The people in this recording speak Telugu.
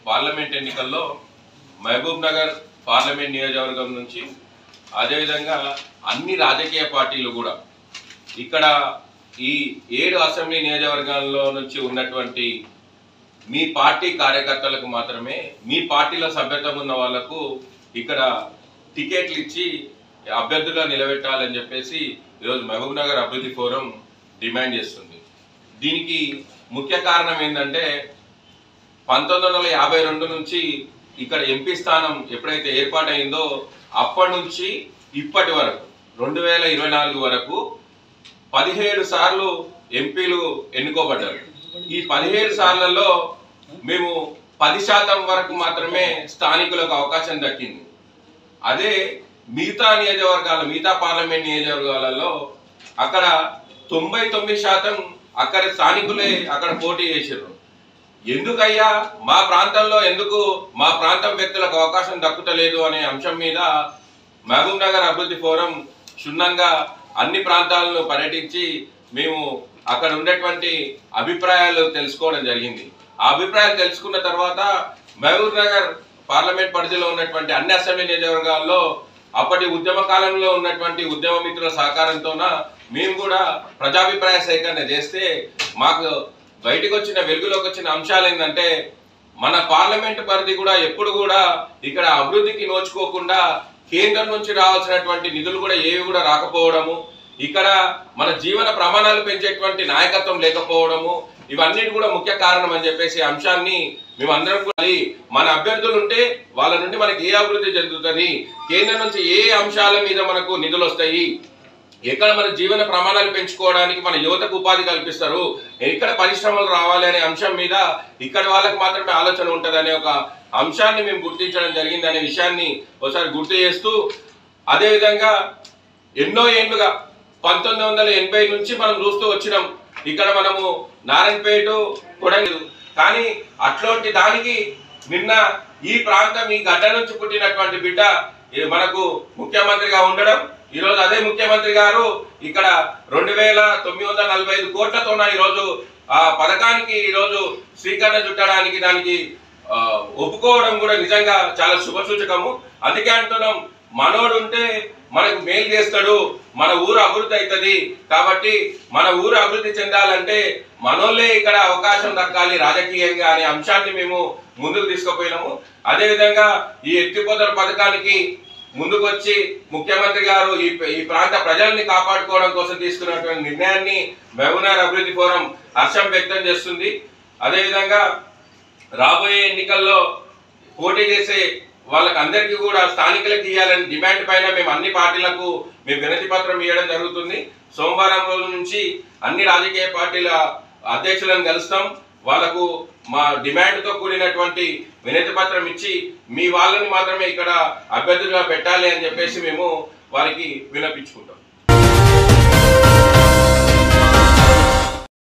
పార్లమెంట్ ఎన్నికల్లో మహబూబ్ నగర్ పార్లమెంట్ నియోజకవర్గం నుంచి అదేవిధంగా అన్ని రాజకీయ పార్టీలు కూడా ఇక్కడ ఈ 7 అసెంబ్లీ నియోజకవర్గాల్లో నుంచి ఉన్నటువంటి మీ పార్టీ కార్యకర్తలకు మాత్రమే మీ పార్టీలో సభ్యత్వం ఉన్న వాళ్లకు ఇక్కడ టికెట్లు ఇచ్చి అభ్యర్థులుగా నిలబెట్టాలని చెప్పేసి ఈరోజు మహబూబ్ నగర్ అభివృద్ధి ఫోరం డిమాండ్ చేస్తుంది. దీనికి ముఖ్య కారణం ఏంటంటే 1952 నుంచి ఇక్కడ ఎంపీ స్థానం ఎప్పుడైతే ఏర్పాటైందో అప్పటి నుంచి ఇప్పటి వరకు 2024 వరకు 17 సార్లు ఎంపీలు ఎన్నుకోబడ్డారు. ఈ 17 సార్లలో మేము 10% వరకు మాత్రమే స్థానికులకు అవకాశం దక్కింది. అదే మిగతా పార్లమెంట్ నియోజకవర్గాలలో అక్కడ 99% అక్కడ స్థానికులే అక్కడ పోటీ చేశారు. ఎందుకయ్యా మా ప్రాంతంలో ఎందుకు మా ప్రాంతం వ్యక్తులకు అవకాశం దక్కుతలేదు అనే అంశం మీద మహబూబ్ నగర్ అభివృద్ధి ఫోరం క్షుణ్ణంగా అన్ని ప్రాంతాలను పర్యటించి మేము అక్కడ ఉండేటువంటి అభిప్రాయాలు తెలుసుకోవడం జరిగింది. ఆ అభిప్రాయాలు తెలుసుకున్న తర్వాత మహబూబ్ నగర్ పార్లమెంట్ పరిధిలో ఉన్నటువంటి అన్ని అసెంబ్లీ నియోజకవర్గాల్లో అప్పటి ఉద్యమ కాలంలో ఉన్నటువంటి ఉద్యమ మిత్రుల సహకారంతోన మేము కూడా ప్రజాభిప్రాయ సేకరణ చేస్తే మాకు బయటకు వచ్చిన వెలుగులోకి వచ్చిన అంశాలు ఏంటంటే మన పార్లమెంట్ పరిధి కూడా ఎప్పుడు కూడా ఇక్కడ అభివృద్ధికి నోచుకోకుండా కేంద్రం నుంచి రావాల్సినటువంటి నిధులు కూడా ఏవి కూడా రాకపోవడము, ఇక్కడ మన జీవన ప్రమాణాలు పెంచేటువంటి నాయకత్వం లేకపోవడము, ఇవన్నిటి కూడా ముఖ్య కారణం అని చెప్పేసి అంశాన్ని మేమందరం కూడా మన అభ్యర్థులు ఉంటే వాళ్ళ నుండి మనకి ఏ అభివృద్ధి జరుగుతుంది, కేంద్రం నుంచి ఏ అంశాల మీద మనకు నిధులు వస్తాయి, ఎక్కడ మన జీవన ప్రమాణాలు పెంచుకోవడానికి మన యువతకు ఉపాధి కల్పిస్తారు, ఎక్కడ పరిశ్రమలు రావాలి అనే అంశం మీద ఇక్కడ వాళ్ళకి మాత్రమే ఆలోచన ఉంటుంది అనే ఒక అంశాన్ని మేము గుర్తించడం జరిగింది అనే విషయాన్ని ఒకసారి గుర్తు చేస్తూ, అదేవిధంగా ఎన్నో ఏళ్లుగా 1980 నుంచి మనం చూస్తూ వచ్చినాం ఇక్కడ మనము నారాయణపేట కొడంగల్, కానీ అట్లాంటి దానికి నిన్న ఈ ప్రాంతం ఈ గడ్డ నుంచి పుట్టినటువంటి బిడ్డ మనకు ముఖ్యమంత్రిగా ఉండడం, ఈరోజు అదే ముఖ్యమంత్రి గారు ఇక్కడ 2945 కోట్లతోన ఈరోజు ఆ పథకానికి ఈరోజు శ్రీకరణ చుట్టడానికి దానికి ఒప్పుకోవడం కూడా నిజంగా చాలా శుభసూచకము. అందుకే అంటున్నాం, మనోడు ఉంటే మనకు మేలు చేస్తాడు, మన ఊరు అభివృద్ధి అవుతుంది. కాబట్టి మన ఊరు అభివృద్ధి చెందాలంటే మనోళ్ళే ఇక్కడ అవకాశం దక్కాలి రాజకీయంగా అనే అంశాన్ని మేము ముందుకు తీసుకుపోయినాము. అదేవిధంగా ఈ ఎత్తిపోతల పథకానికి ముందుకు వచ్చి ముఖ్యమంత్రి గారు ఈ ప్రాంత ప్రజల్ని కాపాడుకోవడం కోసం తీసుకున్నటువంటి నిర్ణయాన్ని మహబూబ్ నగర్ అభివృద్ధి ఫోరం హర్షం వ్యక్తం చేస్తుంది. అదేవిధంగా రాబోయే ఎన్నికల్లో పోటీ చేసే వాళ్ళకి అందరికీ కూడా స్థానికులకు ఇవ్వాలని డిమాండ్ పైన మేము అన్ని పార్టీలకు మేము వినతి పత్రం ఇవ్వడం జరుగుతుంది. సోమవారం రోజు నుంచి అన్ని రాజకీయ పార్టీల అధ్యక్షులను కలుస్తాం. వాళ్ళకు మా డిమాండ్తో కూడినటువంటి వినతి పత్రం ఇచ్చి మీ వాళ్ళని మాత్రమే ఇక్కడ అభ్యర్థులుగా పెట్టాలి అని చెప్పేసి మేము వారికి విన్నపించుకుంటాం.